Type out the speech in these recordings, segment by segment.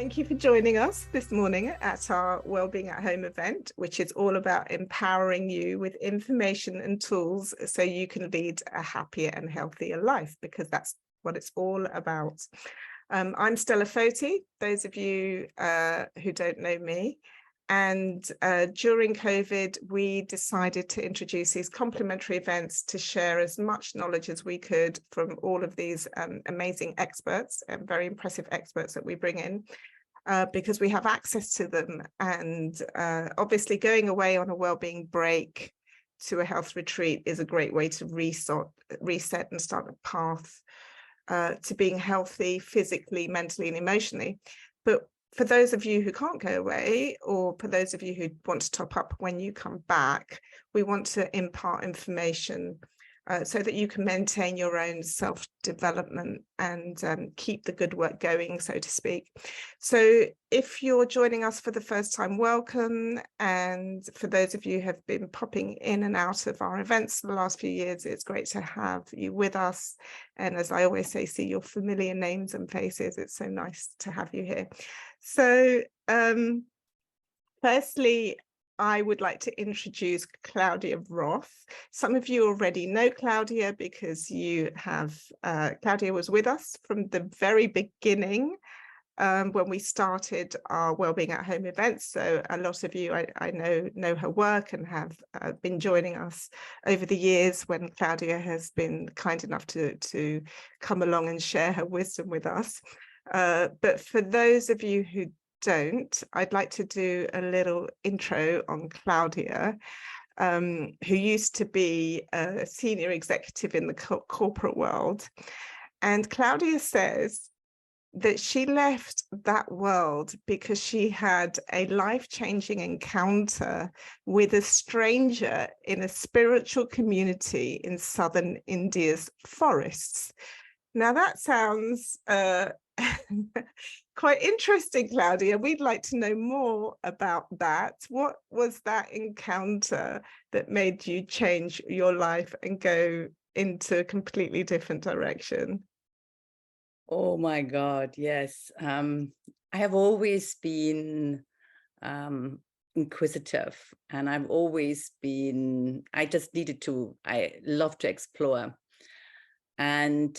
Thank you for joining us this morning at our Wellbeing at Home event, which is all about empowering you with information and tools so you can lead a happier and healthier life, because that's what it's all about. I'm Stella Foti, those of you who don't know me. And during COVID, we decided to introduce these complementary events to share as much knowledge as we could from all of these amazing experts and very impressive experts that we bring in, because we have access to them. And obviously going away on a wellbeing break to a health retreat is a great way to reset and start a path to being healthy physically, mentally, and emotionally. But for those of you who can't go away, or for those of you who want to top up when you come back, we want to impart information so that you can maintain your own self-development and keep the good work going, so to speak. So if you're joining us for the first time, welcome. And for those of you who have been popping in and out of our events for the last few years, it's great to have you with us. And as I always say, see your familiar names and faces. It's so nice to have you here. So firstly, I would like to introduce Claudia Roth. Some of you already know Claudia because you have, Claudia was with us from the very beginning when we started our Wellbeing at Home events. So a lot of you I know her work and have been joining us over the years when Claudia has been kind enough to come along and share her wisdom with us. But for those of you who don't, I'd like to do a little intro on Claudia, who used to be a senior executive in the corporate world. And Claudia says that she left that world because she had a life-changing encounter with a stranger in a spiritual community in southern India's forests. Now that sounds quite interesting, Claudia. We'd like to know more about that. What was that encounter that made you change your life and go into a completely different direction? Oh my God, yes. I have always been inquisitive, and I love to explore. And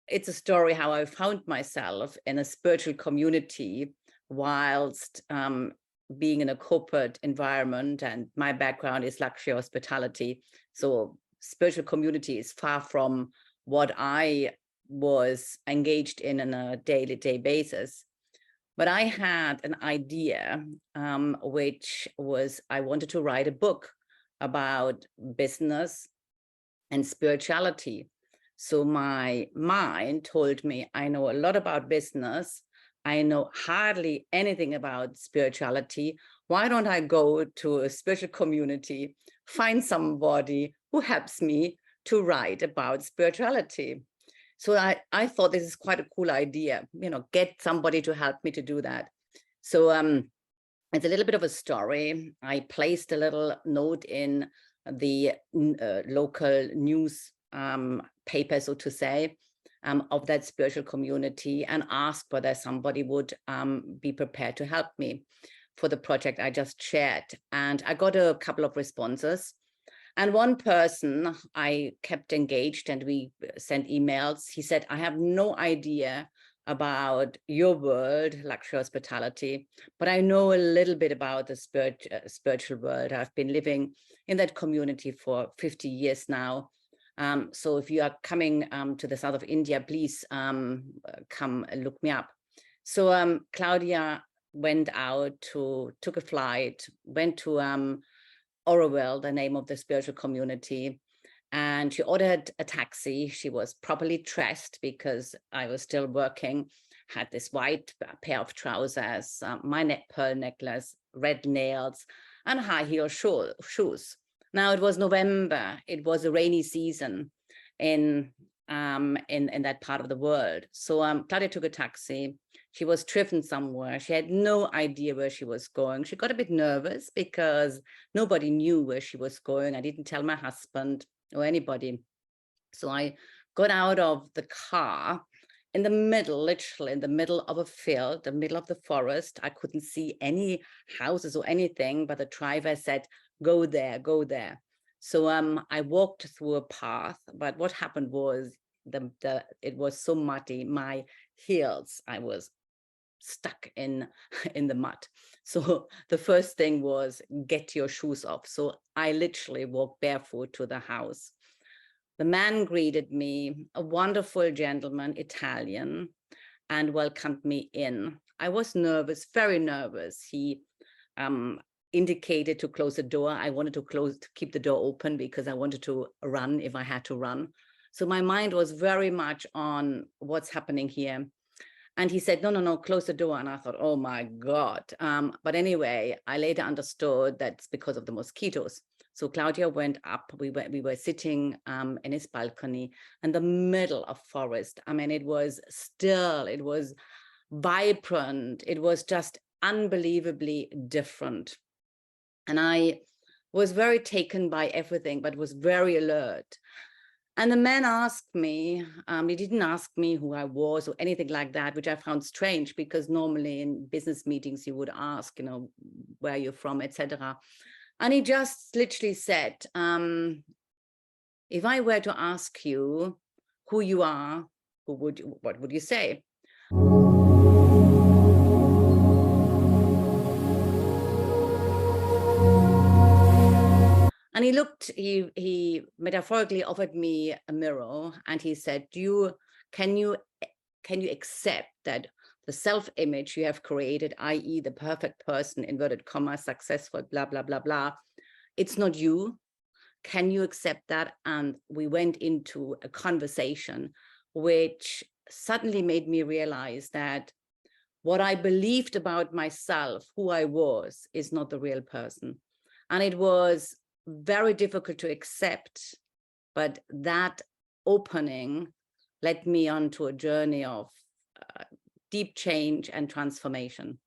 it's a story how I found myself in a spiritual community whilst being in a corporate environment, and my background is luxury hospitality. So spiritual community is far from what I was engaged in on a day-to-day basis. But I had an idea, which was I wanted to write a book about business and spirituality. So my mind told me, I know a lot about business. I know hardly anything about spirituality. Why don't I go to a spiritual community, find somebody who helps me to write about spirituality? So I thought this is quite a cool idea, get somebody to help me to do that. So it's a little bit of a story. I placed a little note in the local news paper, so to say, of that spiritual community, and asked whether somebody would be prepared to help me for the project I just shared. And I got a couple of responses. And one person I kept engaged, and we sent emails. He said, I have no idea about your world, luxury hospitality, but I know a little bit about the spiritual world. I've been living in that community for 50 years now. So if you are coming to the south of India, please come and look me up. So Claudia went out, took a flight, went to Oroville, the name of the spiritual community, and she ordered a taxi. She was properly dressed because I was still working, had this white pair of trousers, my pearl necklace, red nails, and high heel shoes. Now it was November. It was a rainy season in that part of the world. So Claudia took a taxi. She was driven somewhere. She had no idea where she was going. She got a bit nervous because nobody knew where she was going. I didn't tell my husband or anybody. So I got out of the car in the middle, literally in the middle of a field, the middle of the forest. I couldn't see any houses or anything, but the driver said, go there, go there. So I walked through a path, but what happened was it was so muddy, my heels, I was stuck in the mud. So the first thing was get your shoes off. So I literally walked barefoot to the house. The man greeted me, a wonderful gentleman, Italian, and welcomed me in. I was nervous, very nervous. He indicated to close the door. I wanted to keep the door open because I wanted to run if I had to run. So my mind was very much on what's happening here. And he said, no, no, no, close the door. And I thought, oh my God. But anyway, I later understood that's because of the mosquitoes. So Claudia went up, we were sitting in his balcony in the middle of forest. I mean, it was still, it was vibrant. It was just unbelievably different. And I was very taken by everything, but was very alert. And the man asked me, he didn't ask me who I was or anything like that, which I found strange because normally in business meetings, you would ask, you know, where you're from, etc. And he just literally said, if I were to ask you who you are, what would you say? And he looked, he metaphorically offered me a mirror and he said, can you accept that the self-image you have created, i.e. the perfect person, inverted commas, successful, blah, blah, blah, blah, it's not you. Can you accept that? And we went into a conversation which suddenly made me realize that what I believed about myself, who I was, is not the real person. And it was very difficult to accept, but that opening led me onto a journey of deep change and transformation.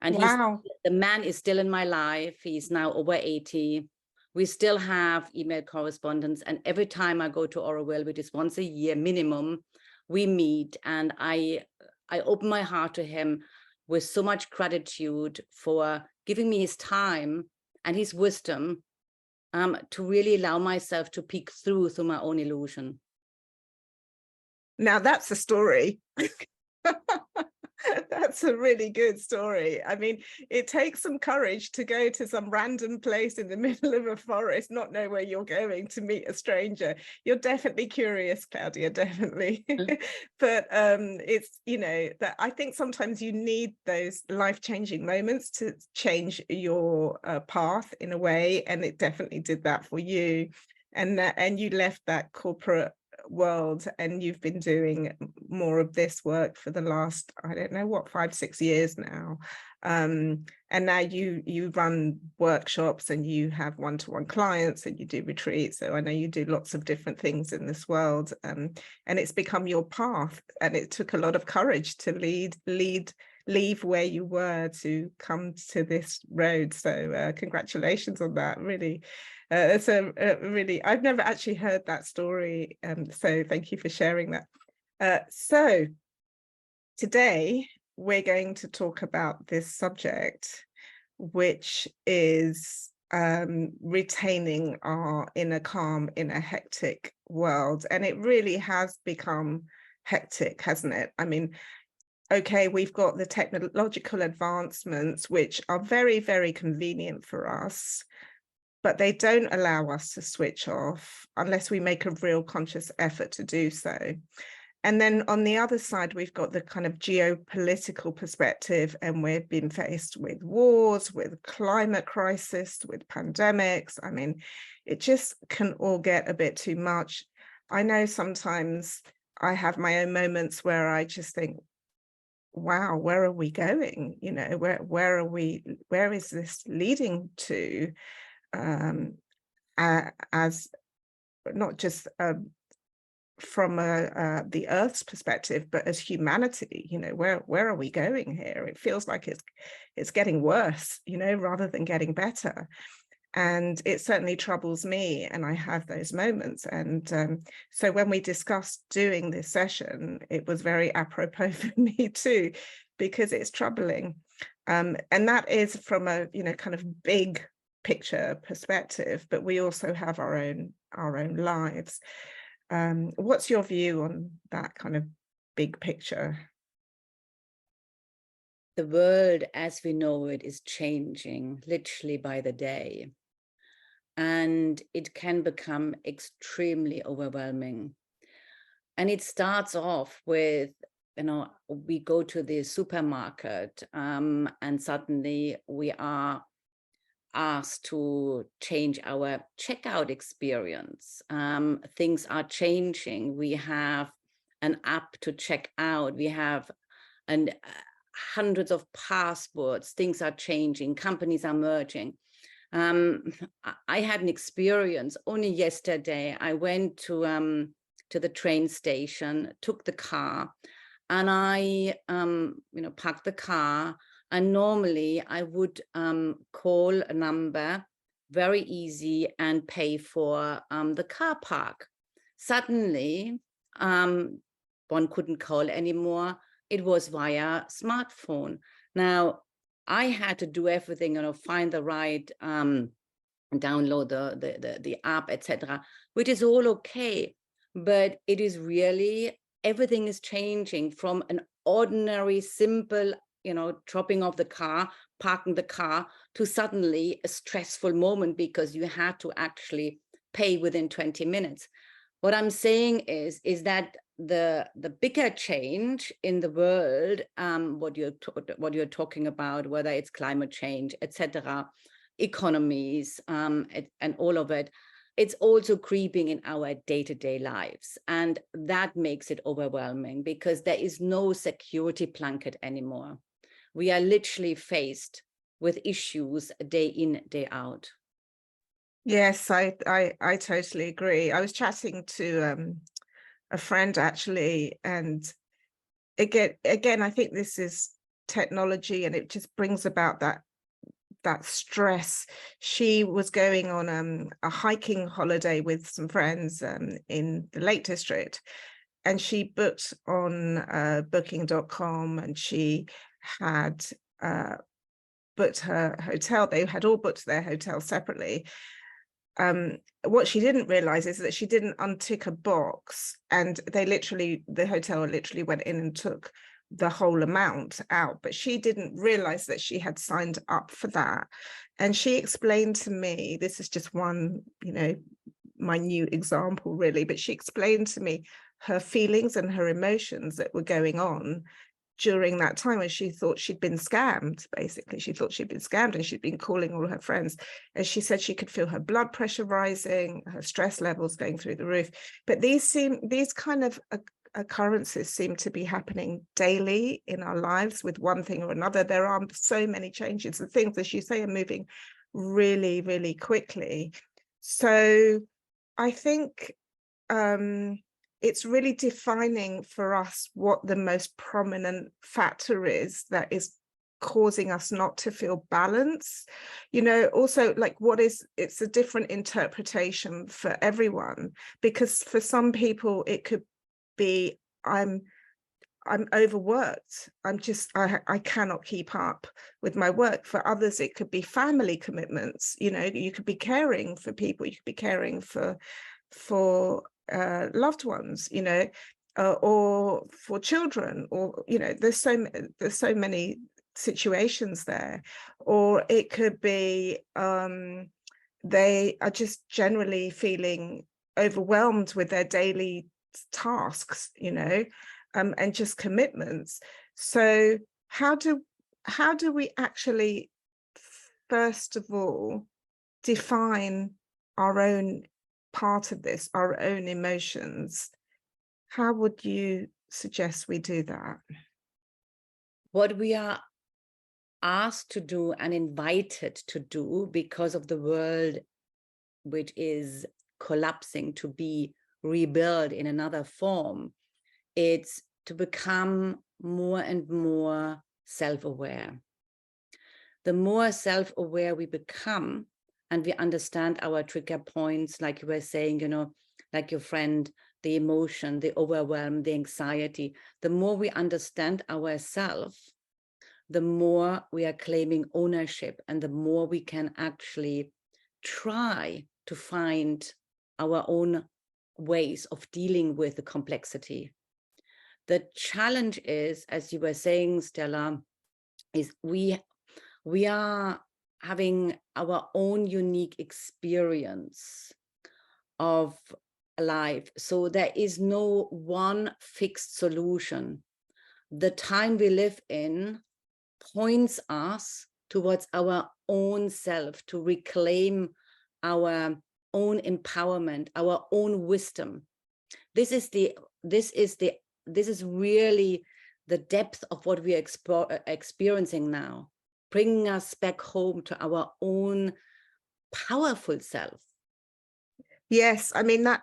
And wow. the man is still in my life. He's now over 80. We still have email correspondence. And every time I go to Oroville, which is once a year minimum, we meet. And I open my heart to him with so much gratitude for giving me his time and his wisdom to really allow myself to peek through my own illusion. Now that's a story. That's a really good story. I mean, it takes some courage to go to some random place in the middle of a forest, not know where you're going, to meet a stranger. You're definitely curious, Claudia, definitely. But it's, you know, that I think sometimes you need those life-changing moments to change your path in a way, and it definitely did that for you. And you left that corporate world and you've been doing more of this work for the last, I don't know what, 5-6 years now, and now you run workshops and you have one-to-one clients and you do retreats. So I know you do lots of different things in this world, and it's become your path, and it took a lot of courage to leave where you were to come to this road. So congratulations on that. Really, it's really, I've never actually heard that story. So thank you for sharing that. So today we're going to talk about this subject, which is retaining our inner calm in a hectic world. And it really has become hectic, hasn't it? I mean, okay, we've got the technological advancements, which are very, very convenient for us, but they don't allow us to switch off unless we make a real conscious effort to do so. And then on the other side, we've got the kind of geopolitical perspective, and we've been faced with wars, with climate crisis, with pandemics. I mean, it just can all get a bit too much. I know sometimes I have my own moments where I just think, wow, where are we going? You know, where are we? Where is this leading to? As not just from the Earth's perspective, but as humanity, you know, where are we going here? It feels like it's getting worse, you know, rather than getting better. And it certainly troubles me, and I have those moments. And so when we discussed doing this session, it was very apropos for me too, because it's troubling. And that is from a, kind of big picture perspective, but we also have our own lives. What's your view on that kind of big picture? The world as we know it is changing literally by the day. And it can become extremely overwhelming. And it starts off with, we go to the supermarket and suddenly we are asked to change our checkout experience. Things are changing. We have an app to check out. We have hundreds of passports. Things are changing. Companies are merging. I had an experience only yesterday. I went to the train station, took the car, and I parked the car. And normally I would call a number, very easy, and pay for the car park. Suddenly, one couldn't call anymore. It was via smartphone. Now, I had to do everything, find the right, download the app, etc., which is all okay. But it is really, everything is changing from an ordinary, simple, dropping off the car, parking the car, to suddenly a stressful moment because you had to actually pay within 20 minutes. What I'm saying is that the bigger change in the world, what you're talking about, whether it's climate change, etc., economies, and all of it, it's also creeping in our day-to-day lives. And that makes it overwhelming because there is no security blanket anymore. We are literally faced with issues day in, day out. Yes, I totally agree. I was chatting to a friend actually, and again, I think this is technology, and it just brings about that stress. She was going on a hiking holiday with some friends in the Lake District, and she booked on booking.com, and she had booked her hotel. They had all booked their hotel separately. What she didn't realize is that she didn't untick a box, and the hotel literally went in and took the whole amount out, but she didn't realize that she had signed up for that. And she explained to me, this is just one, minute example really, but she explained to me her feelings and her emotions that were going on during that time, when she thought she'd been scammed. Basically, she thought she'd been scammed, and she'd been calling all her friends. And she said she could feel her blood pressure rising, her stress levels going through the roof. But these kind of occurrences seem to be happening daily in our lives with one thing or another. There are so many changes. The things, as you say, are moving really, really quickly. So I think it's really defining for us what the most prominent factor is that is causing us not to feel balance. Also, like, it's a different interpretation for everyone, because for some people it could be, I'm overworked. I cannot keep up with my work. For others, it could be family commitments. You could be caring for people, you could be caring for loved ones, or for children, or there's so many situations there. Or it could be they are just generally feeling overwhelmed with their daily tasks, and just commitments. So how do we actually, first of all, define our own part of this, our own emotions? How would you suggest we do that? What we are asked to do and invited to do, because of the world which is collapsing to be rebuilt in another form, it's to become more and more self-aware. The more self-aware we become, and we understand our trigger points, like you were saying, you know, like your friend, the emotion, the overwhelm, the anxiety, the more we understand ourselves, the more we are claiming ownership, and the more we can actually try to find our own ways of dealing with the complexity. The challenge is, as you were saying, Stella, is we are having our own unique experience of life. So there is no one fixed solution. The time we live in points us towards our own self, to reclaim our own empowerment, our own wisdom. This is really the depth of what we are experiencing now, bringing us back home to our own powerful self. Yes, I mean, that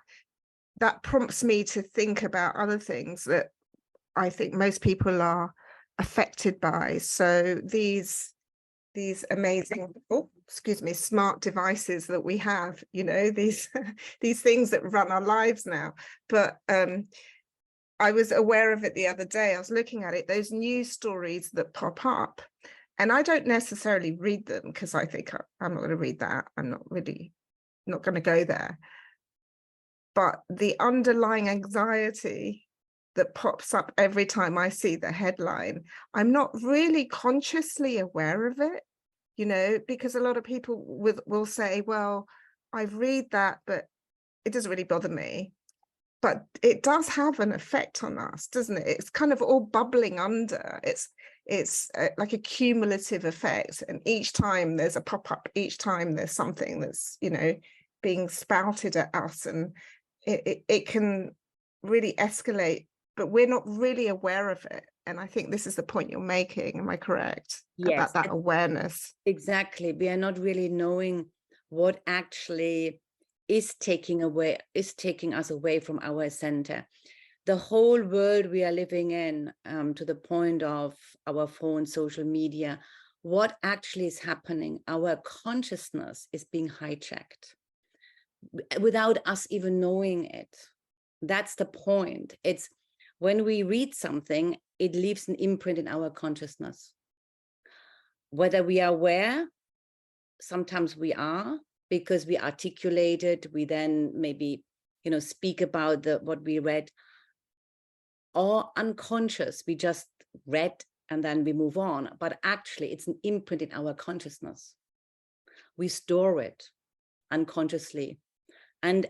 prompts me to think about other things that I think most people are affected by. So these amazing, smart devices that we have, you know, these things that run our lives now. But I was aware of it the other day. I was looking at it, those news stories that pop up, and I don't necessarily read them because I think I'm not going to read that. I'm not going to go there. But the underlying anxiety that pops up every time I see the headline, I'm not really consciously aware of it, you know, because a lot of people will say, well, I read that, but it doesn't really bother me. But it does have an effect on us, doesn't it? It's kind of all bubbling under. It's like a cumulative effect. And each time there's a pop-up, each time there's something that's, you know, being spouted at us, and it can really escalate, but we're not really aware of it. And I think this is the point you're making. Am I correct? Yes, about that awareness? Exactly. We are not really knowing what actually is taking us away from our center. The whole world we are living in, to the point of our phone, social media, what actually is happening, our consciousness is being hijacked without us even knowing it. That's the point. It's when we read something, it leaves an imprint in our consciousness. Whether we are aware, sometimes we are, because we articulate it, we then maybe, you know, speak about what we read, or unconscious, we just read and then we move on. But actually, it's an imprint in our consciousness. We store it unconsciously. And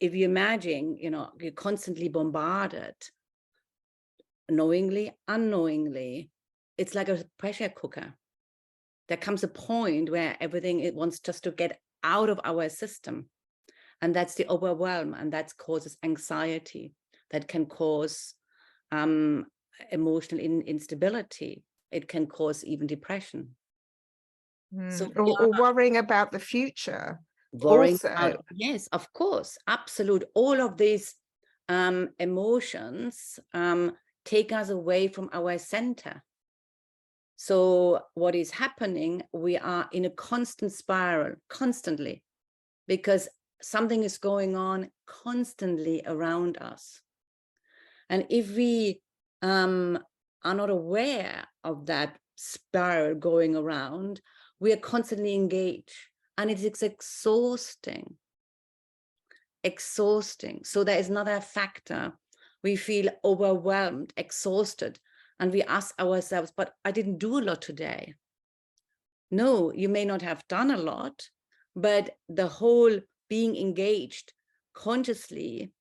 if you imagine, you know, you're constantly bombarded, knowingly, unknowingly, it's like a pressure cooker. There comes a point where everything, it wants just to get out of our system. And that's the overwhelm, and that causes anxiety, that can cause emotional instability. It can cause even depression. So or worrying about the future. Worrying also. about, yes, of course, absolute. All of these emotions take us away from our center. So what is happening, we are in a constant spiral, constantly, because something is going on constantly around us. And if we are not aware of that spiral going around, we are constantly engaged, and it is exhausting. So there is another factor. We feel overwhelmed, exhausted, and we ask ourselves, but I didn't do a lot today. No, you may not have done a lot, but the whole being engaged consciously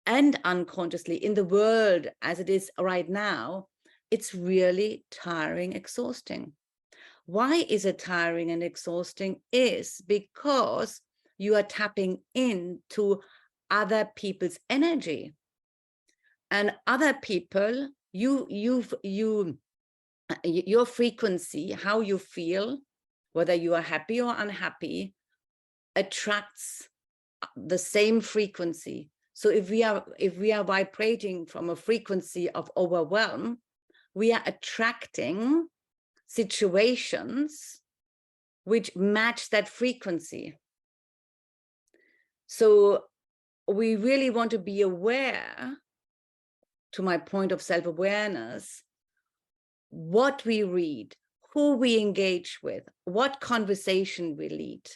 and unconsciously in the world as it is right now, it's really tiring, exhausting. Why is it tiring and exhausting? Is because you are tapping into other people's energy, and other people, your frequency, how you feel, whether you are happy or unhappy, attracts the same frequency. So if we are vibrating from a frequency of overwhelm, we are attracting situations which match that frequency. So we really want to be aware, to my point of self-awareness, what we read, who we engage with, what conversation we lead,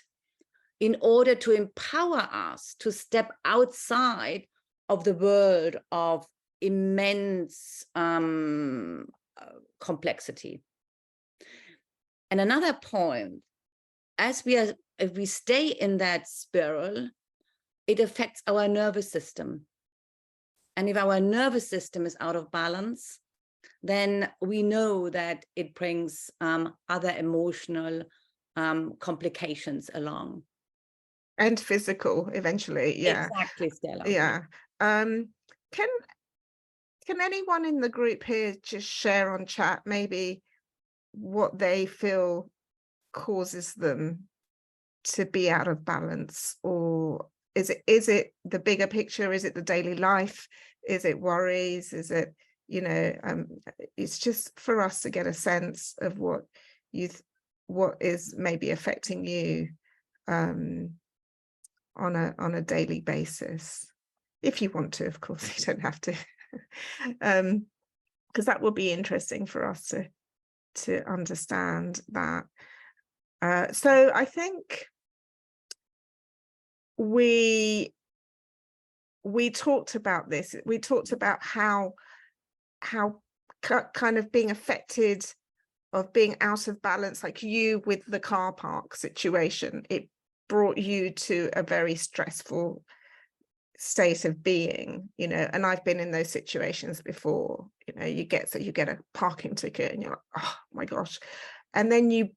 in order to empower us to step outside of the world of immense complexity. And another point, if we stay in that spiral, it affects our nervous system. And if our nervous system is out of balance, then we know that it brings other emotional complications along. And physical eventually, yeah. Exactly, Stella. Yeah. Can anyone in the group here just share on chat maybe what they feel causes them to be out of balance? Or is it the bigger picture? Is it the daily life? Is it worries? Is it, it's just for us to get a sense of what is maybe affecting you on a daily basis. If you want to, of course, you don't have to. Because that will be interesting for us to understand that. So I think we talked about this. We talked about how kind of being affected of being out of balance, like you with the car park situation, it brought you to a very stressful state of being, and I've been in those situations before. You get a parking ticket and you're like, oh my gosh, and then you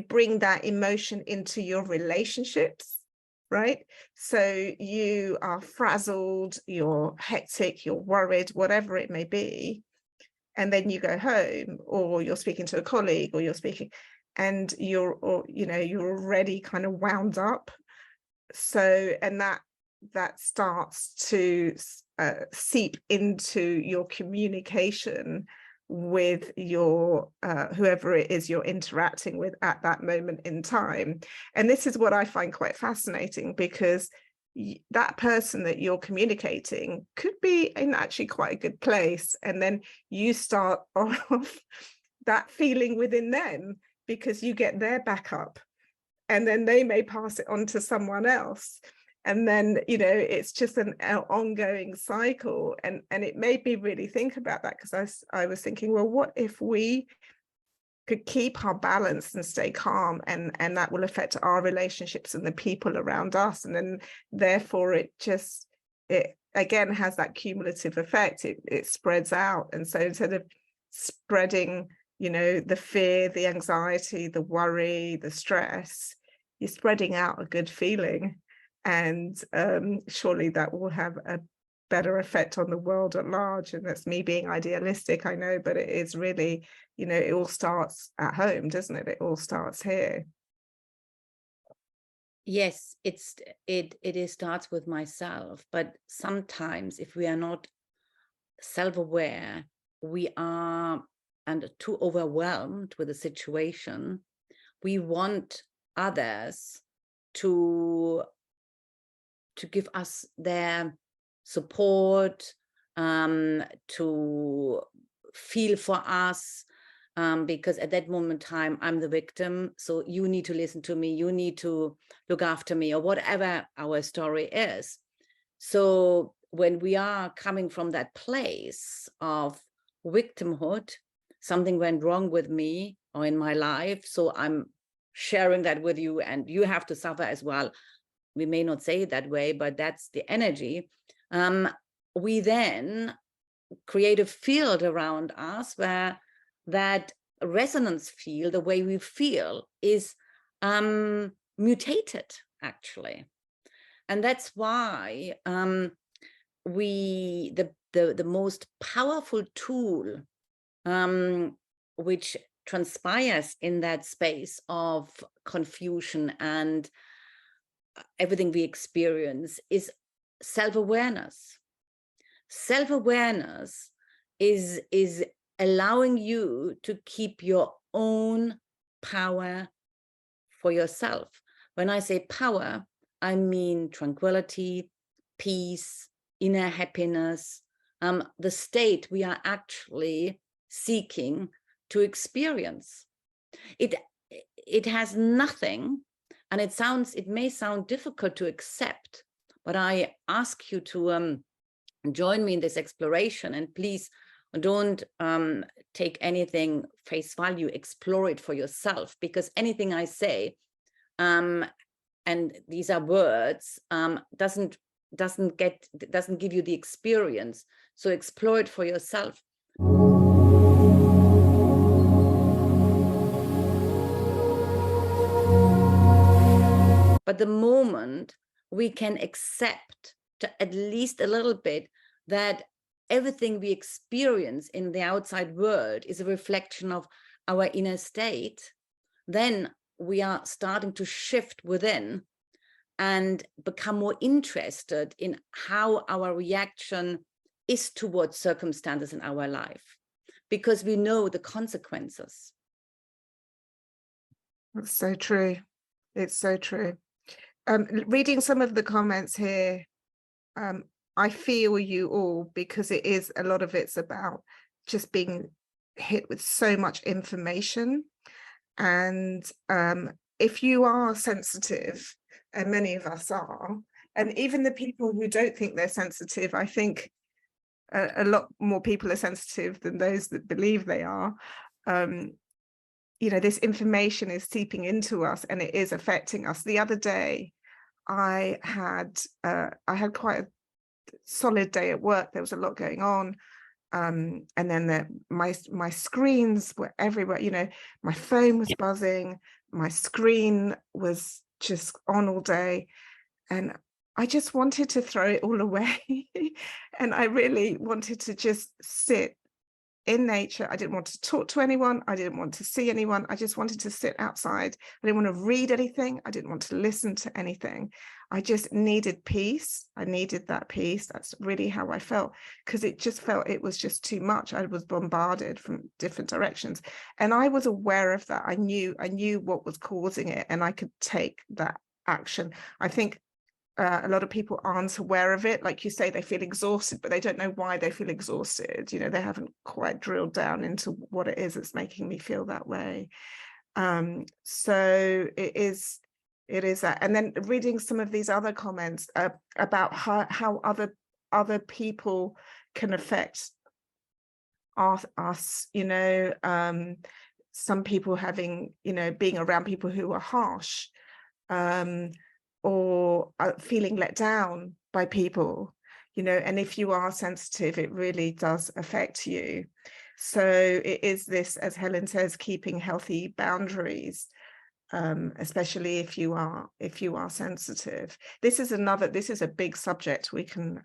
bring that emotion into your relationships, right? So you are frazzled, you're hectic, you're worried, whatever it may be, and then you go home, or you're speaking to a colleague, or you're speaking, and you're already kind of wound up. So, and that starts to seep into your communication with your whoever it is you're interacting with at that moment in time. And this is what I find quite fascinating, because that person that you're communicating could be in actually quite a good place, and then you start off that feeling within them because you get their backup, and then they may pass it on to someone else, and then it's just an ongoing cycle. And it made me really think about that, because I was thinking, well, what if we could keep our balance and stay calm, and that will affect our relationships and the people around us, and then therefore it again has that cumulative effect. It spreads out, and so instead of spreading the fear, the anxiety, the worry, the stress, you're spreading out a good feeling, and surely that will have a better effect on the world at large. And that's me being idealistic, I know, but it is really, it all starts at home, doesn't it? It all starts here. Yes, it starts with myself, but sometimes if we are not self-aware, we are too overwhelmed with the situation. We want others to give us their support, to feel for us, because at that moment in time, I'm the victim. So you need to listen to me, you need to look after me, or whatever our story is. So when we are coming from that place of victimhood, something went wrong with me or in my life, so I'm sharing that with you and you have to suffer as well. We may not say it that way, but that's the energy. We then create a field around us where that resonance field, the way we feel, is mutated, actually. And that's why the most powerful tool which transpires in that space of confusion and everything we experience is self-awareness. Self-awareness is allowing you to keep your own power for yourself. When I say power, I mean tranquility, peace, inner happiness, the state we are actually seeking to experience. It has nothing, and it may sound difficult to accept, but I ask you to join me in this exploration, and please don't take anything face value, explore it for yourself, because anything I say, and these are words, doesn't give you the experience. So explore it for yourself. But the moment we can accept at least a little bit that everything we experience in the outside world is a reflection of our inner state, then we are starting to shift within and become more interested in how our reaction is towards circumstances in our life, because we know the consequences. That's so true. It's so true. Reading some of the comments here, I feel you all, because it is, a lot of it's about just being hit with so much information. And if you are sensitive, and many of us are, and even the people who don't think they're sensitive, I think a lot more people are sensitive than those that believe they are. You know, this information is seeping into us and it is affecting us. The other day, I had quite a solid day at work. There was a lot going on. And then my screens were everywhere. You know, my phone was buzzing, my screen was just on all day, and I just wanted to throw it all away. And I really wanted to just sit in nature. I didn't want to talk to anyone. I didn't want to see anyone. I just wanted to sit outside. I didn't want to read anything. I didn't want to listen to anything. I just needed peace. I needed that peace. That's really how I felt, because it just felt it was just too much. I was bombarded from different directions, and I was aware of that. I knew what was causing it, and I could take that action. I think a lot of people aren't aware of it. Like you say, they feel exhausted, but they don't know why they feel exhausted. You know, they haven't quite drilled down into what it is that's making me feel that way. So it is that. And then reading some of these other comments about how other people can affect us, you know, some people having, you know, being around people who are harsh, or feeling let down by people, you know, and if you are sensitive, it really does affect you. So it is this, as Helen says, keeping healthy boundaries, especially if you are sensitive. This is a big subject we can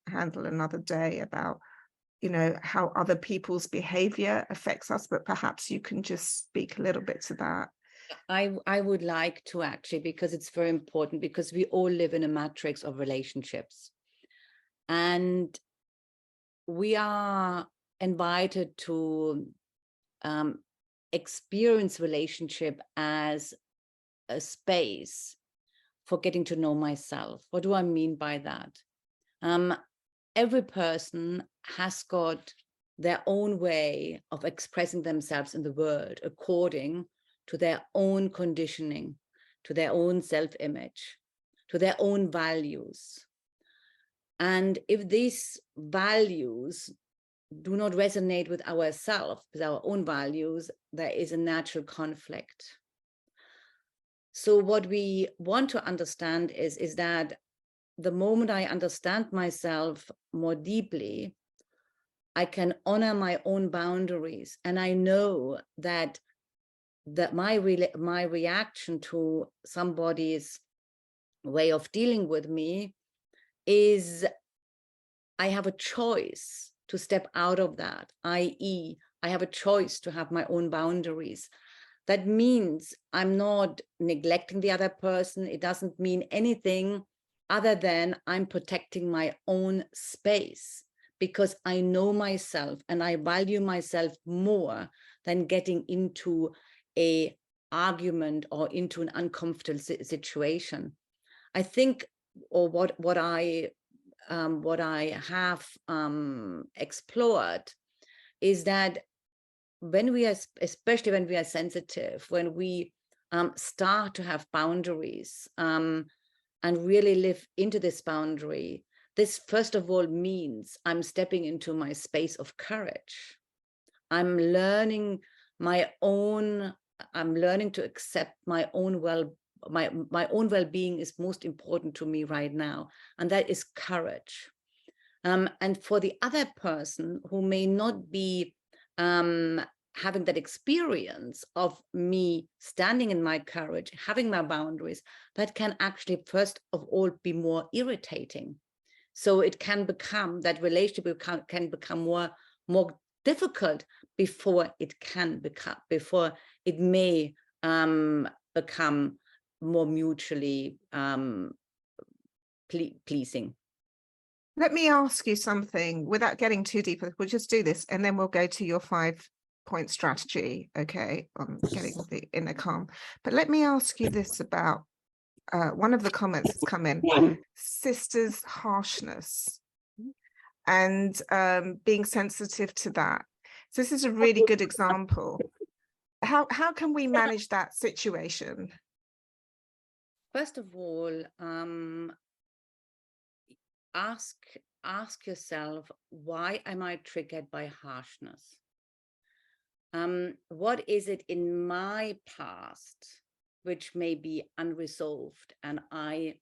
handle another day, about, you know, how other people's behavior affects us, but perhaps you can just speak a little bit to that. I would like to, actually, because it's very important, because we all live in a matrix of relationships, and we are invited to experience relationship as a space for getting to know myself. What do I mean by that? Every person has got their own way of expressing themselves in the world according to their own conditioning, to their own self-image, to their own values. And if these values do not resonate with ourselves, with our own values, there is a natural conflict. So what we want to understand is that the moment I understand myself more deeply, I can honor my own boundaries. And I know that my reaction to somebody's way of dealing with me is, I have a choice to step out of that, i.e., I have a choice to have my own boundaries. That means I'm not neglecting the other person. It doesn't mean anything other than I'm protecting my own space, because I know myself and I value myself more than getting into a argument or into an uncomfortable situation. I think, or what I have explored is that when we are, especially when we are sensitive, when we start to have boundaries and really live into this boundary, this first of all means I'm stepping into my space of courage. I'm learning to accept my own well-being is most important to me right now, and that is courage. And for the other person who may not be having that experience of me standing in my courage, having my boundaries, that can actually first of all be more irritating. So it can become, that relationship can become more difficult before it may become more mutually pleasing. Let me ask you something without getting too deep. We'll just do this and then we'll go to your 5-point strategy, okay, on getting the inner calm. But let me ask you this about one of the comments that's come in, sisters' harshness and being sensitive to that. So this is a really good example. How can we manage that situation? First of all, ask yourself, why am I triggered by harshness? What is it in my past which may be unresolved, and I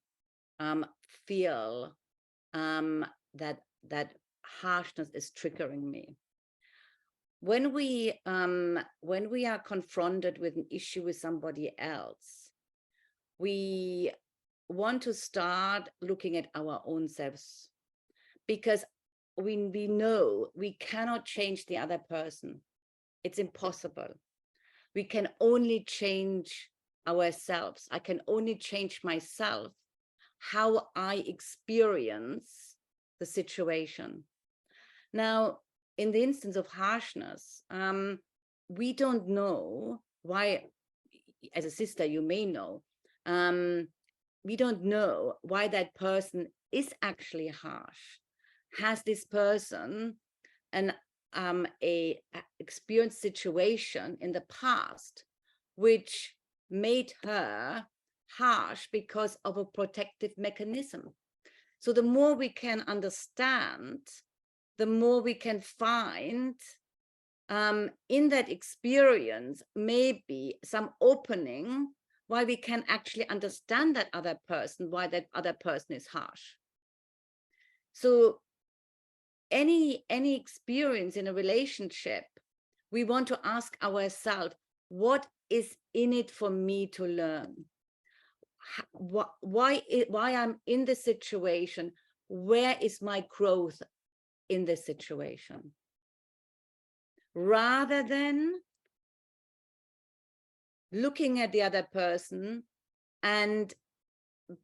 feel that harshness is triggering me? When we are confronted with an issue with somebody else, we want to start looking at our own selves, because we know we cannot change the other person. It's impossible. We can only change ourselves. I can only change myself, how I experience the situation. Now, in the instance of harshness, we don't know why. As a sister, you may know, we don't know why that person is actually harsh. Has this person a experienced situation in the past which made her harsh because of a protective mechanism? So the more we can understand, the more we can find in that experience maybe some opening why we can actually understand that other person, why that other person is harsh. So any experience in a relationship, we want to ask ourselves, what is in it for me to learn? Why I'm in this situation? Where is my growth in this situation? Rather than looking at the other person and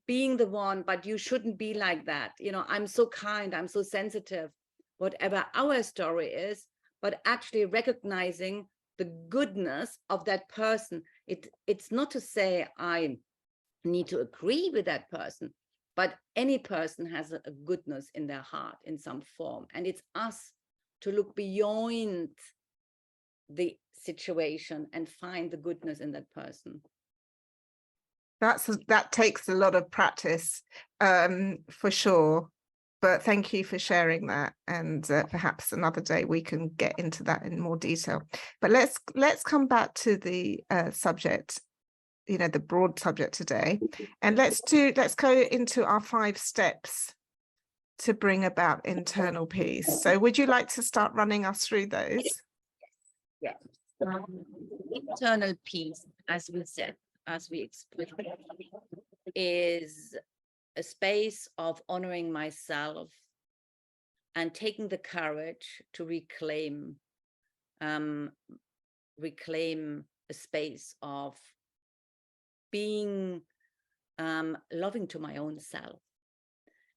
being the one, but you shouldn't be like that. You know, I'm so kind, I'm so sensitive, whatever our story is, but actually recognizing the goodness of that person. It's not to say I need to agree with that person, but any person has a goodness in their heart in some form. And it's us to look beyond the situation and find the goodness in that person. That takes a lot of practice, for sure. But thank you for sharing that, and perhaps another day we can get into that in more detail. But let's come back to the subject, you know, the broad subject today, and let's go into our 5 steps to bring about internal peace. So would you like to start running us through those? Yes. Internal peace, as we said, as we explained, is a space of honoring myself and taking the courage to reclaim a space of being loving to my own self.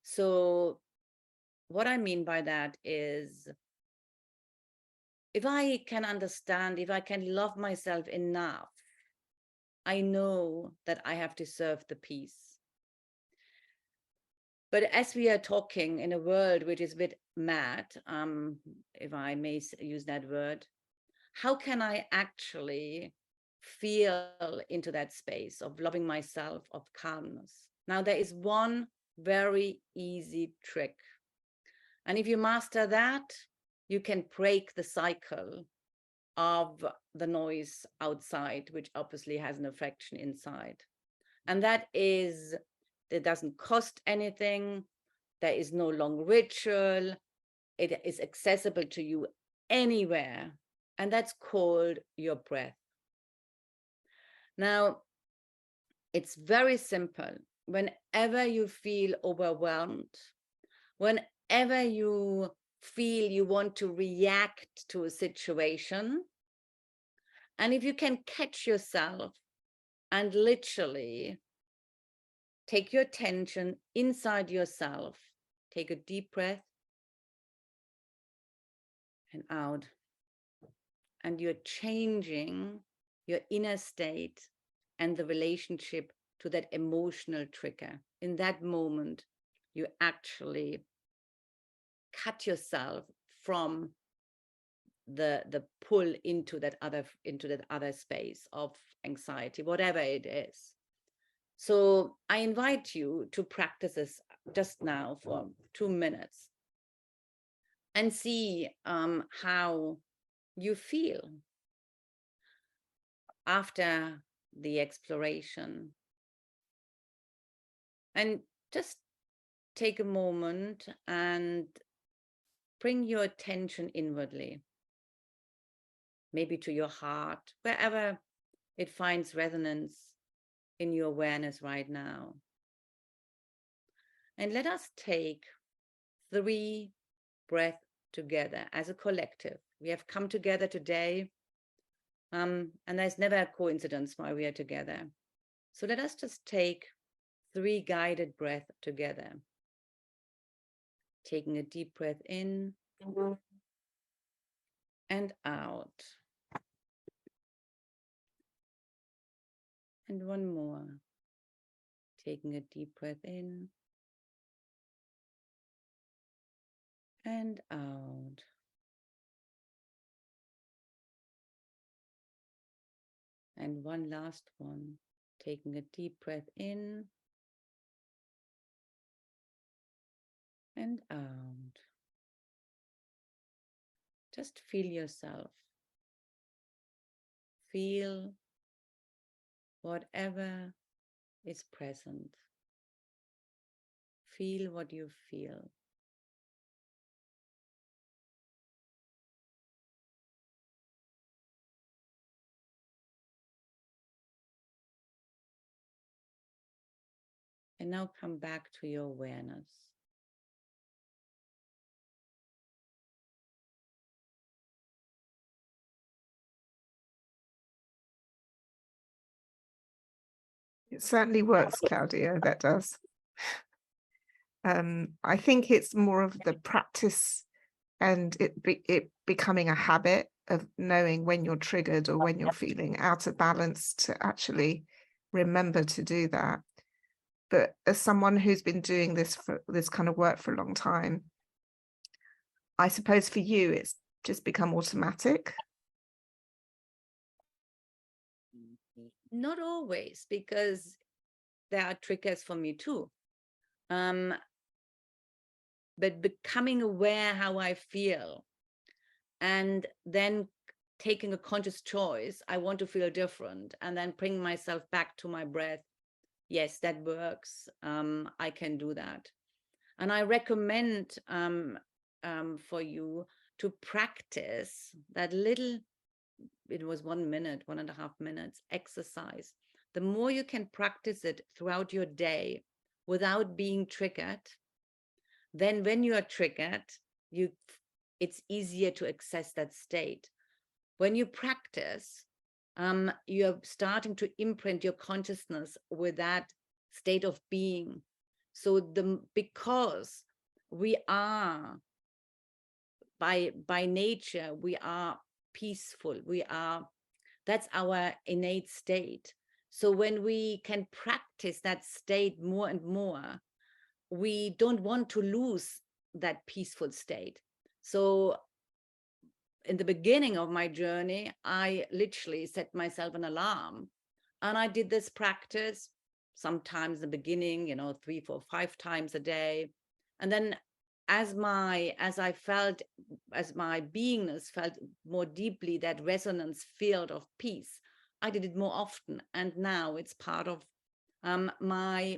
So what I mean by that is, if I can understand, if I can love myself enough I know that I have deserved the peace. But as we are talking in a world which is a bit mad, if I may use that word, how can I actually feel into that space of loving myself, of calmness? Now, there is one very easy trick. And if you master that, you can break the cycle of the noise outside, which obviously has an affection inside. And that is, it doesn't cost anything. There is no long ritual. It is accessible to you anywhere. And that's called your breath. Now, it's very simple. Whenever you feel overwhelmed, whenever you feel you want to react to a situation, and if you can catch yourself and literally take your attention inside yourself, take a deep breath and out, and you're changing your inner state and the relationship to that emotional trigger. In that moment, you actually cut yourself from the pull into that other space of anxiety, whatever it is. So I invite you to practice this just now for 2 minutes and see how you feel after the exploration. And just take a moment and bring your attention inwardly, maybe to your heart, wherever it finds resonance in your awareness right now. And let us take 3 breaths together as a collective. We have come together today, and there's never a coincidence why we are together. So let us just take 3 guided breaths together. Taking a deep breath in and out. And one more. Taking a deep breath in and out. And one last one. Taking a deep breath in and out. Just feel yourself. Feel whatever is present. Feel what you feel. And now come back to your awareness. It certainly works, Claudia, that does. I think it's more of the practice and it becoming a habit of knowing when you're triggered or when you're feeling out of balance to actually remember to do that. But as someone who's been doing this kind of work for a long time, I suppose for you, it's just become automatic. Not always, because there are triggers for me too. But becoming aware how I feel and then taking a conscious choice, I want to feel different, and then bring myself back to my breath. Yes, that works. I can do that. And I recommend for you to practice that little, it was 1 minute, 1.5 minutes exercise. The more you can practice it throughout your day without being triggered, then when you are triggered, it's easier to access that state. When you practice, you're starting to imprint your consciousness with that state of being. So because we are by nature, we are peaceful. That's our innate state. So when we can practice that state more and more, we don't want to lose that peaceful state. So in the beginning of my journey, I literally set myself an alarm, and I did this practice sometimes in the beginning, 3, 4, 5 times a day. And then as my beingness felt more deeply that resonance field of peace, I did it more often. And now it's part of my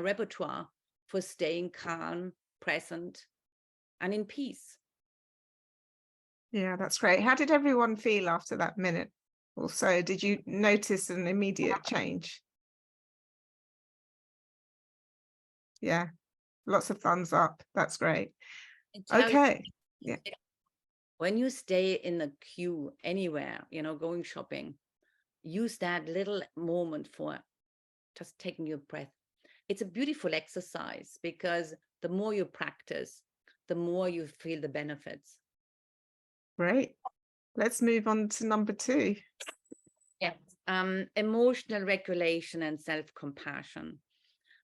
repertoire for staying calm, present, and in peace. Yeah, that's great. How did everyone feel after that minute or so? Did you notice an immediate change? Yeah, lots of thumbs up. That's great. Okay. Yeah. When you stay in the queue anywhere, going shopping, use that little moment for just taking your breath. It's a beautiful exercise because the more you practice, the more you feel the benefits. Great. Let's move on to number 2. Yes. Emotional regulation and self-compassion.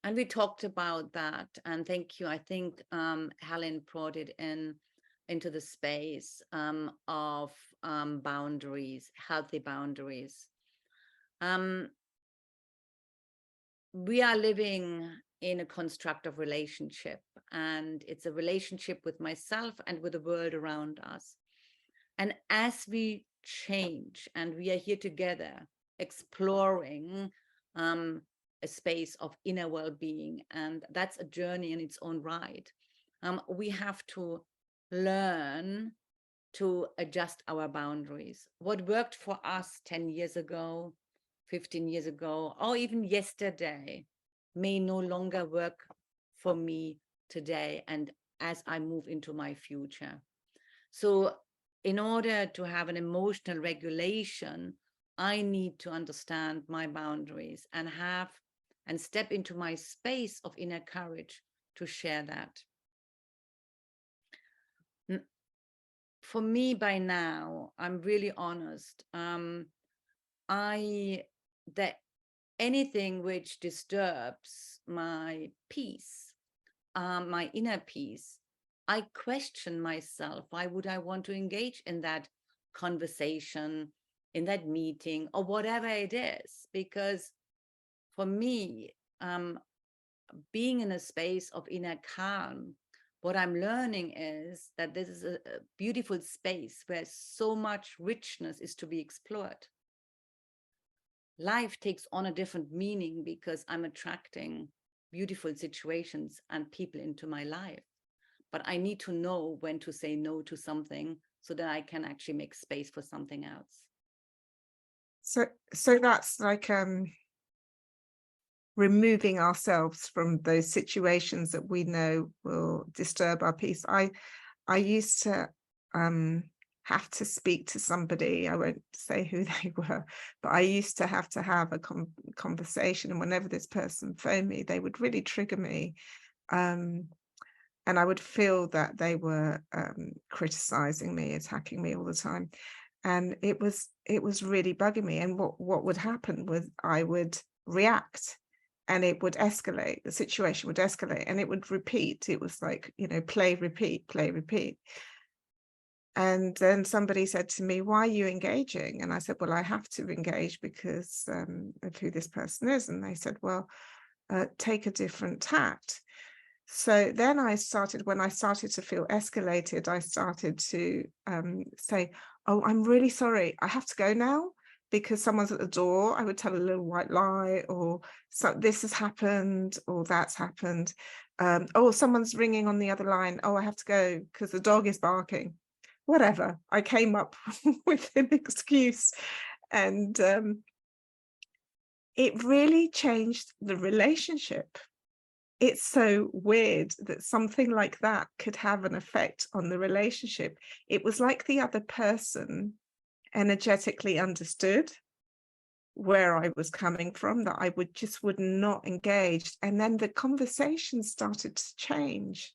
And we talked about that. And thank you. I think Helen brought it into the space of boundaries, healthy boundaries. We are living in a construct of relationship, and it's a relationship with myself and with the world around us. And as we change and we are here together exploring a space of inner well-being, and that's a journey in its own right, we have to learn to adjust our boundaries. What worked for us 10 years ago, 15 years ago, or even yesterday may no longer work for me today and as I move into my future. So in order to have an emotional regulation, I need to understand my boundaries and step into my space of inner courage to share that. For me, by now, I'm really honest. That anything which disturbs my peace, my inner peace, I question myself. Why would I want to engage in that conversation, in that meeting, or whatever it is? Because for me, being in a space of inner calm, what I'm learning is that this is a beautiful space where so much richness is to be explored. Life takes on a different meaning because I'm attracting beautiful situations and people into my life. But I need to know when to say no to something so that I can actually make space for something else. So that's like removing ourselves from those situations that we know will disturb our peace. I used to have to speak to somebody. I won't say who they were, but I used to have a conversation, and whenever this person phoned me, they would really trigger me, and I would feel that they were criticizing me, attacking me all the time, and it was really bugging me. And what would happen was I would react, and it would escalate. The situation would escalate, and it would repeat. It was like, play, repeat, play, repeat. And then somebody said to me, "Why are you engaging?" And I said, "Well, I have to engage because of who this person is." And they said, "Well, take a different tact." So then when I started to feel escalated, I started to say, "Oh, I'm really sorry. I have to go now because someone's at the door." I would tell a little white lie, or so this has happened, or that's happened. Oh, someone's ringing on the other line. Oh, I have to go because the dog is barking. Whatever. I came up with an excuse, and it really changed the relationship. It's so weird that something like that could have an effect on the relationship. It was like the other person energetically understood where I was coming from, that I would not engage. And then the conversation started to change,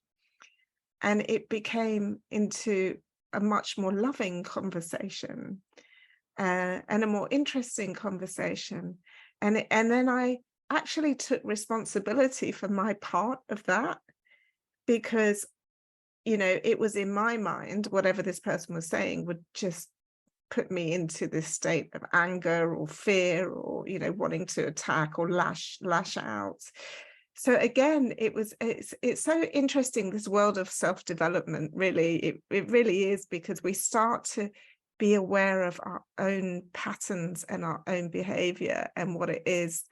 and it became into a much more loving conversation. and a more interesting conversation. And then I actually took responsibility for my part of that, because, you know, it was in my mind, whatever this person was saying would just put me into this state of anger or fear, or, you know, wanting to attack or lash out. So again, it's so interesting, this world of self-development. Really, it really is, because we start to be aware of our own patterns and our own behavior and what it is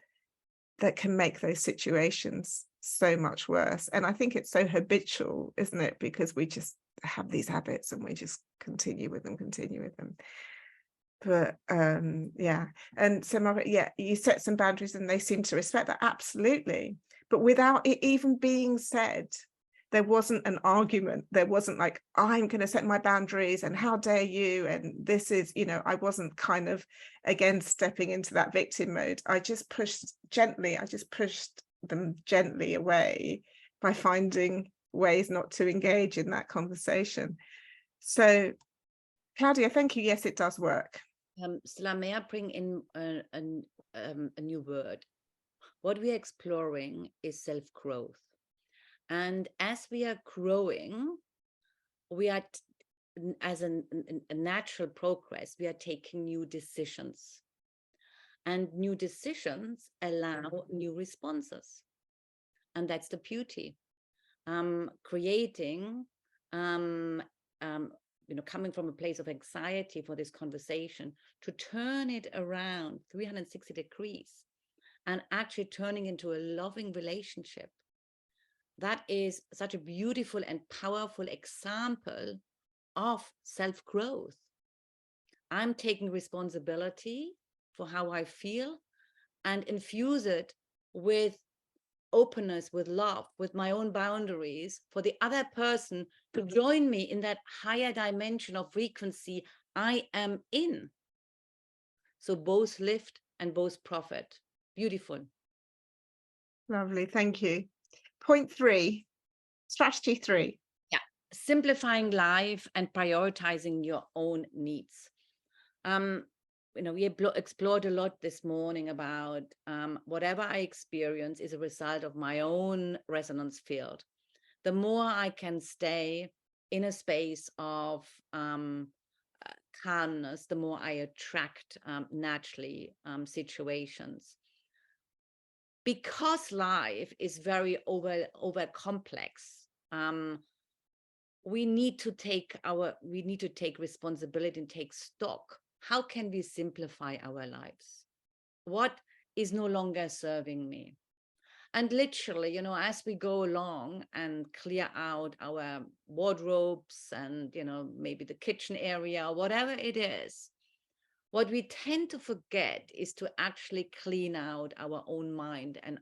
that can make those situations so much worse. And I think it's so habitual, isn't it? Because we just have these habits and we just continue with them. But yeah. And so Margaret, yeah, you set some boundaries and they seem to respect that. Absolutely. But without it even being said, there wasn't an argument. There wasn't like, I'm going to set my boundaries and how dare you, and this is, you know, I wasn't kind of, again, stepping into that victim mode. I just pushed them gently away by finding ways not to engage in that conversation. So Claudia, thank you. Yes, it does work. Stella, may I bring in a new word? What we are exploring is self-growth. And as we are growing, we are, as a natural progress, we are taking new decisions. And new decisions allow new responses. And that's the beauty. Creating, coming from a place of anxiety for this conversation, to turn it around 360 degrees and actually turning into a loving relationship. That is such a beautiful and powerful example of self-growth. I'm taking responsibility for how I feel and infuse it with openness, with love, with my own boundaries, for the other person to join me in that higher dimension of frequency I am in. So both lift and both profit. Beautiful. Lovely. Thank you. Point 3, strategy 3. Yeah. Simplifying life and prioritizing your own needs. We explored a lot this morning about whatever I experience is a result of my own resonance field. The more I can stay in a space of calmness, the more I attract naturally situations. Because life is very over complex, we need to take responsibility and take stock. How can we simplify our lives? What is no longer serving me? And literally, as we go along and clear out our wardrobes and, maybe the kitchen area, whatever it is, what we tend to forget is to actually clean out our own mind and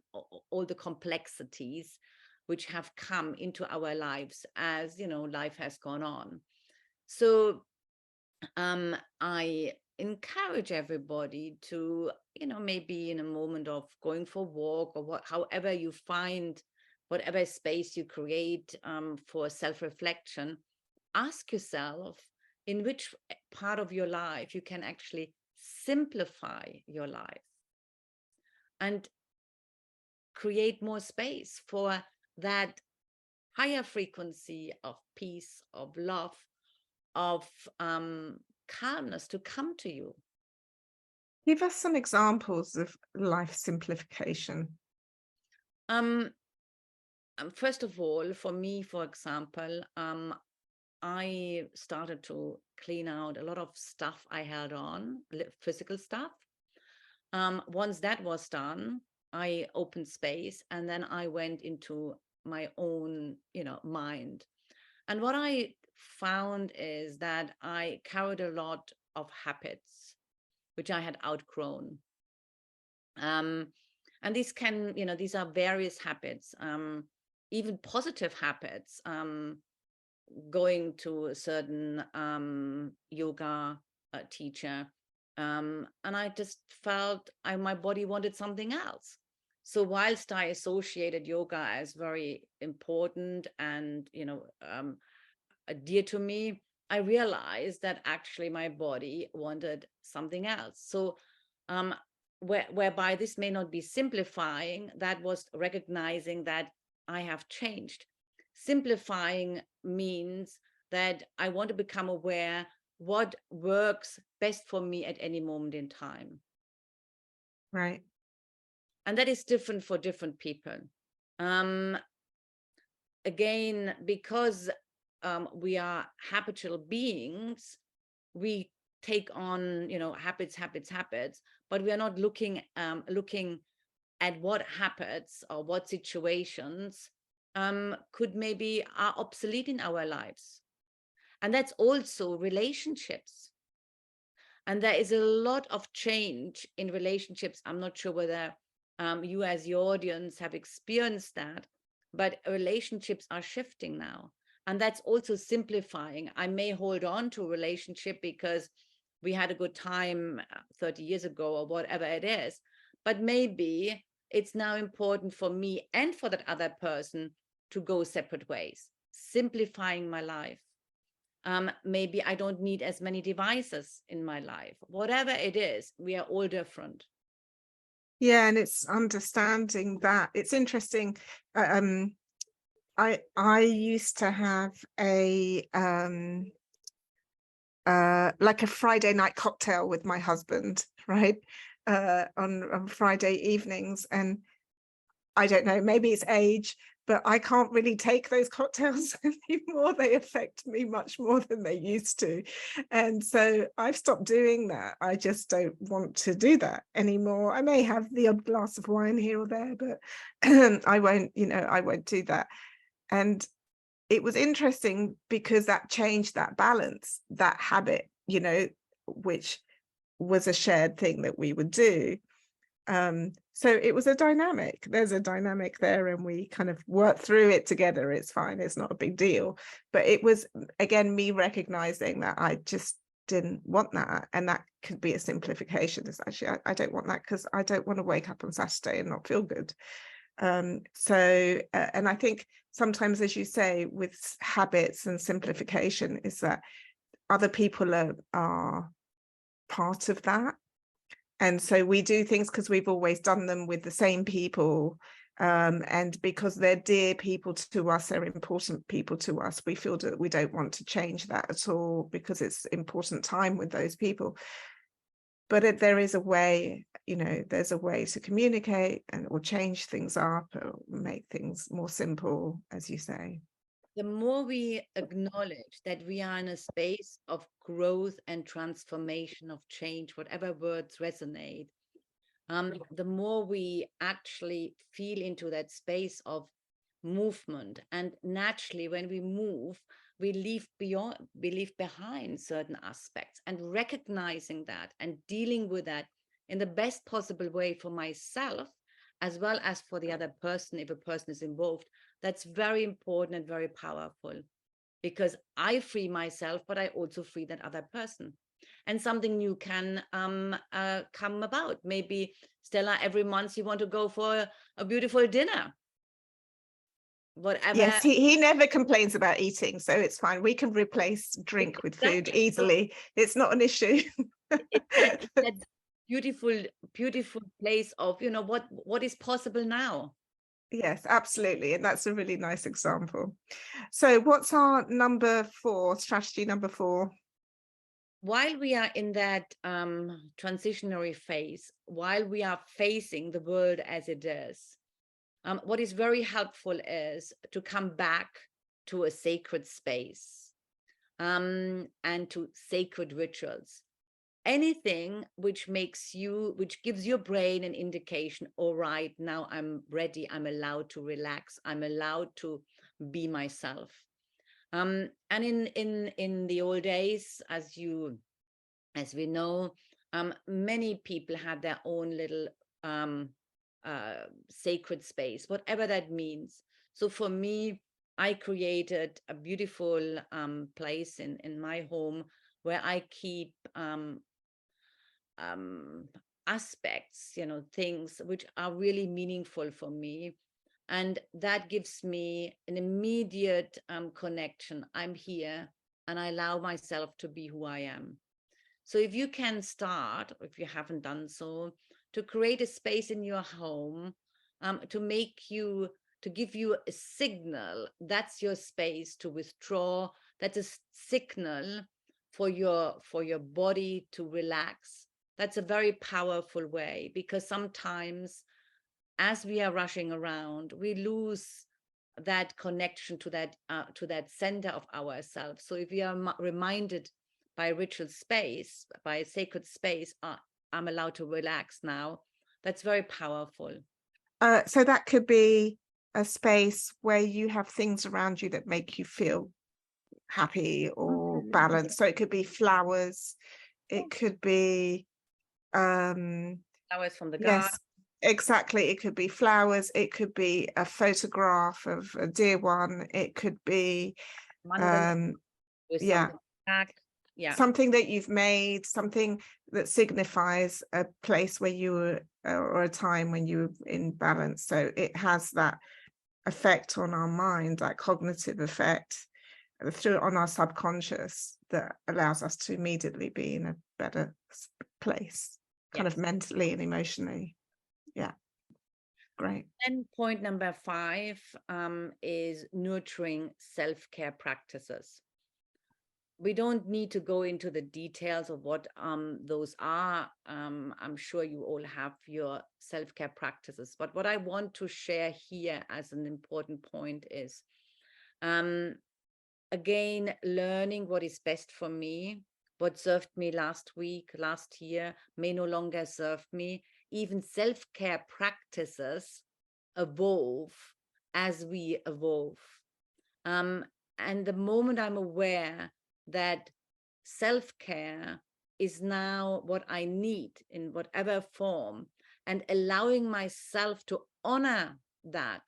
all the complexities which have come into our lives as, life has gone on. So I encourage everybody to, maybe in a moment of going for a walk or however you find, whatever space you create for self-reflection, ask yourself in which part of your life you can actually simplify your life and create more space for that higher frequency of peace, of love, of calmness to come to you. Give us some examples of life simplification. First of all, for me, for example, I started to clean out a lot of stuff I held on, physical stuff. Once that was done, I opened space, and then I went into my own, mind. And what I found is that I carried a lot of habits which I had outgrown. And these these are various habits, even positive habits, going to a certain yoga teacher. And I just felt my body wanted something else. So whilst I associated yoga as very important and, dear to me, I realized that actually my body wanted something else. So whereby this may not be simplifying, that was recognizing that I have changed. Simplifying means that I want to become aware what works best for me at any moment in time. Right. And that is different for different people. Again, because we are habitual beings, we take on, habits, but we are not looking at what habits or what situations could maybe are obsolete in our lives. And that's also relationships. And there is a lot of change in relationships. I'm not sure whether you as the audience have experienced that, but relationships are shifting now. And that's also simplifying. I may hold on to a relationship because we had a good time 30 years ago or whatever it is. But maybe it's now important for me and for that other person to go separate ways, simplifying my life. Maybe I don't need as many devices in my life. Whatever it is, we are all different. Yeah, and it's understanding that. It's interesting. I used to have a like a Friday night cocktail with my husband, right? On Friday evenings, and I don't know, maybe it's age, but I can't really take those cocktails anymore. They affect me much more than they used to. And so I've stopped doing that. I just don't want to do that anymore. I may have the odd glass of wine here or there, but I won't do that. And it was interesting because that changed that balance, that habit, which was a shared thing that we would do. So it was a dynamic. There's a dynamic there, and we kind of work through it together. It's fine. It's not a big deal. But it was, again, me recognizing that I just didn't want that. And that could be a simplification. It's actually, I don't want that because I don't want to wake up on Saturday and not feel good. And I think sometimes, as you say, with habits and simplification, is that other people are part of that. And so we do things because we've always done them with the same people. And because they're dear people to us, they're important people to us, we feel that we don't want to change that at all because it's important time with those people. But there is a way, there's a way to communicate or change things up or make things more simple, as you say. The more we acknowledge that we are in a space of growth and transformation, of change, whatever words resonate, the more we actually feel into that space of movement. And naturally, when we move, we leave behind certain aspects, and recognizing that and dealing with that in the best possible way for myself as well as for the other person, if a person is involved, that's very important and very powerful, because I free myself, but I also free that other person. And something new can come about. Maybe, Stella, every month you want to go for a beautiful dinner. Whatever. Yes, he never complains about eating, so it's fine. We can replace drink with food easily. It's not an issue. It's that beautiful place of, what is possible now. Yes, absolutely. And that's a really nice example. So what's our strategy number 4? While we are in that transitionary phase, while we are facing the world as it is, what is very helpful is to come back to a sacred space and to sacred rituals. Anything which gives your brain an indication, all right, now I'm ready, I'm allowed to relax, I'm allowed to be myself. And in the old days, as we know, many people had their own little sacred space, whatever that means. So for me, I created a beautiful place in my home where I keep aspects, things which are really meaningful for me. And that gives me an immediate connection. I'm here, and I allow myself to be who I am. So if you can start, if you haven't done so, to create a space in your home, to give you a signal, that's your space to withdraw. That's a signal for your body to relax. That's a very powerful way, because sometimes as we are rushing around, we lose that connection to that center of ourselves. So if we are reminded by ritual space, by sacred space, I'm allowed to relax now, that's very powerful. So that could be a space where you have things around you that make you feel happy or balanced. So it could be flowers, it could be Flowers from the garden. Yes, exactly. It could be flowers, it could be a photograph of a dear one, it could be yeah, something that you've made, something that signifies a place where you were, or a time when you were in balance. So it has that effect on our mind, that cognitive effect on our subconscious, that allows us to immediately be in a better place, kind of mentally and emotionally. Yeah, great. And point number 5 is nurturing self-care practices. We don't need to go into the details of what those are. I'm sure you all have your self-care practices, but what I want to share here as an important point is, again, learning what is best for me. What served me last week, last year, may no longer serve me. Even self-care practices evolve as we evolve. And the moment I'm aware that self-care is now what I need in whatever form, and allowing myself to honor that,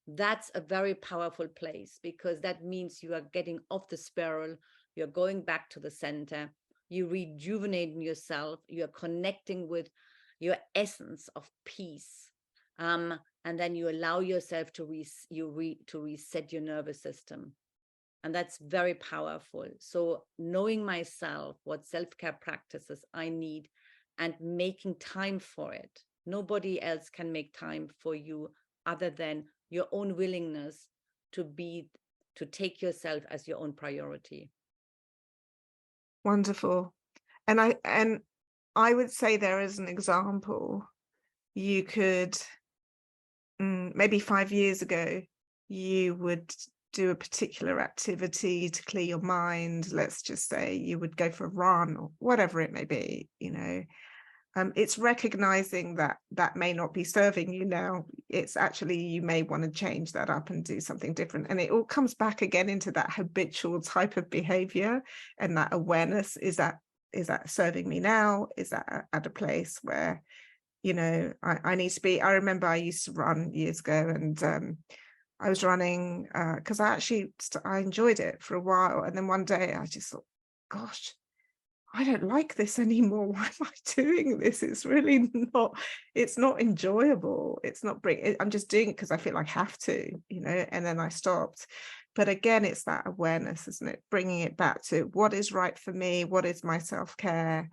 that's a very powerful place, because that means you are getting off the spiral, you're going back to the center, you rejuvenating yourself, you're connecting with your essence of peace. And then you allow yourself to reset your nervous system. And that's very powerful. So knowing myself, what self-care practices I need, and making time for it. Nobody else can make time for you other than your own willingness to take yourself as your own priority. Wonderful. And I would say, there is an example. You could, maybe 5 years ago, you would do a particular activity to clear your mind. Let's just say you would go for a run or whatever it may be, it's recognizing that that may not be serving you now. It's actually, you may want to change that up and do something different. And it all comes back again into that habitual type of behavior, and that awareness. Is that serving me now? Is that at a place where, I need to be? I remember I used to run years ago, and I was running because I enjoyed it for a while. And then one day I just thought, gosh, I don't like this anymore. Why am I doing this? It's really not, it's not enjoyable. It's not I'm just doing it because I feel I have to, and then I stopped. But again, it's that awareness, isn't it? Bringing it back to what is right for me, what is my self-care,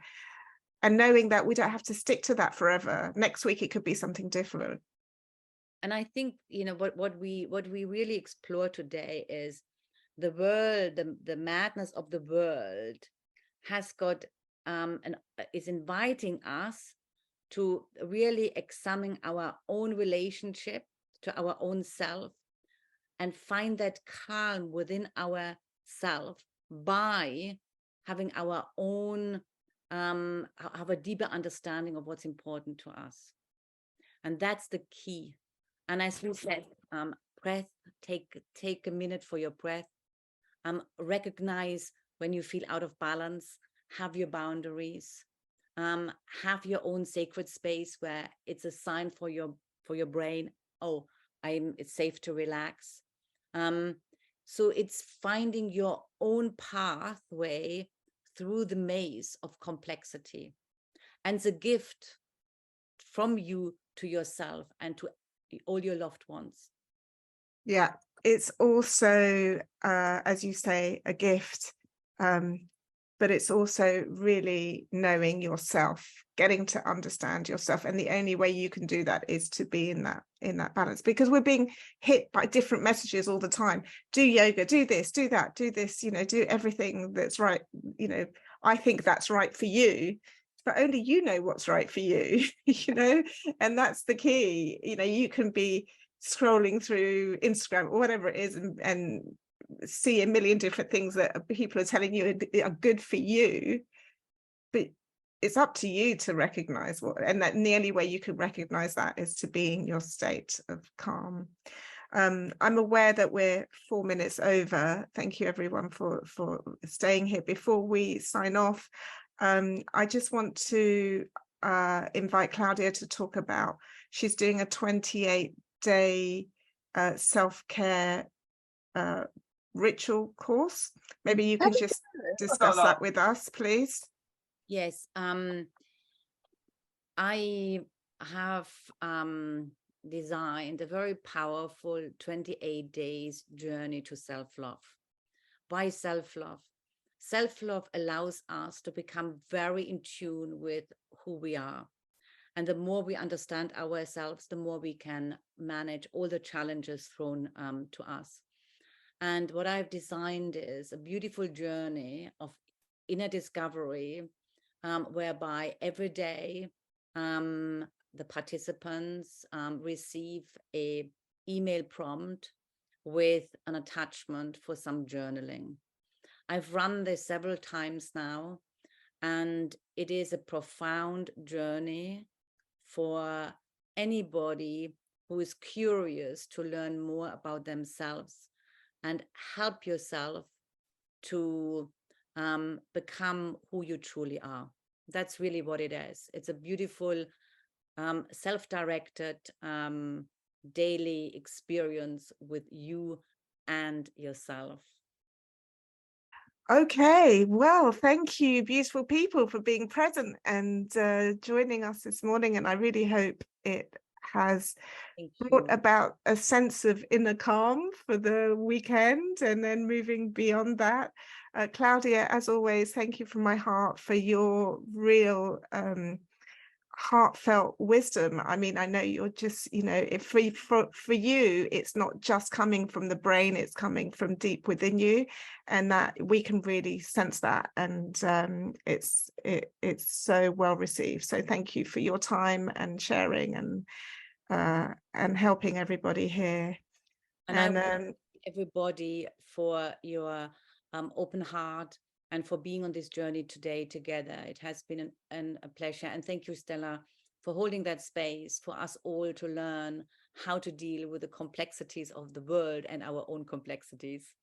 and knowing that we don't have to stick to that forever. Next week, it could be something different. And I think, what we really explore today is the world, the madness of the world has got is inviting us to really examine our own relationship to our own self, and find that calm within ourself by having our own have a deeper understanding of what's important to us. And that's the key. And as we said, breath, take a minute for your breath. Recognize when you feel out of balance, have your boundaries, have your own sacred space where it's a sign for your brain, oh, it's safe to relax. So it's finding your own pathway through the maze of complexity, and the gift from you to yourself and to all your loved ones. Yeah, it's also, as you say, a gift But it's also really knowing yourself, getting to understand yourself. And the only way you can do that is to be in that balance, because we're being hit by different messages all the time. Do yoga, do this, do that, do this, do everything that's right. I think that's right for you, but only you know what's right for you, and that's the key. You can be scrolling through Instagram or whatever it is and see a million different things that people are telling you are good for you, but it's up to you to recognize and the only way you can recognize that is to be in your state of calm. I'm aware that we're 4 minutes over. Thank you everyone for staying here. Before we sign off, I just want to invite Claudia to talk about, she's doing a 28-day self-care ritual course. Maybe you can just discuss that with us, please. Yes, I have designed a very powerful 28 days journey to self-love. Why self-love? Self-love allows us to become very in tune with who we are. And the more we understand ourselves, the more we can manage all the challenges thrown to us. And what I've designed is a beautiful journey of inner discovery, whereby every day the participants receive an email prompt with an attachment for some journaling. I've run this several times now, and it is a profound journey for anybody who is curious to learn more about themselves and help yourself to become who you truly are. That's really what it is. It's a beautiful self-directed daily experience with you and yourself. Okay, well, thank you, beautiful people, for being present and joining us this morning. And I really hope it has brought about a sense of inner calm for the weekend and then moving beyond that. Claudia, as always, thank you from my heart for your real heartfelt wisdom. I mean, I know you're just, if for you, it's not just coming from the brain, it's coming from deep within you, and that we can really sense that. And it's so well received. So thank you for your time and sharing and helping everybody here. And I thank everybody for your open heart and for being on this journey today together. It has been a pleasure. And thank you, Stella, for holding that space for us all to learn how to deal with the complexities of the world and our own complexities.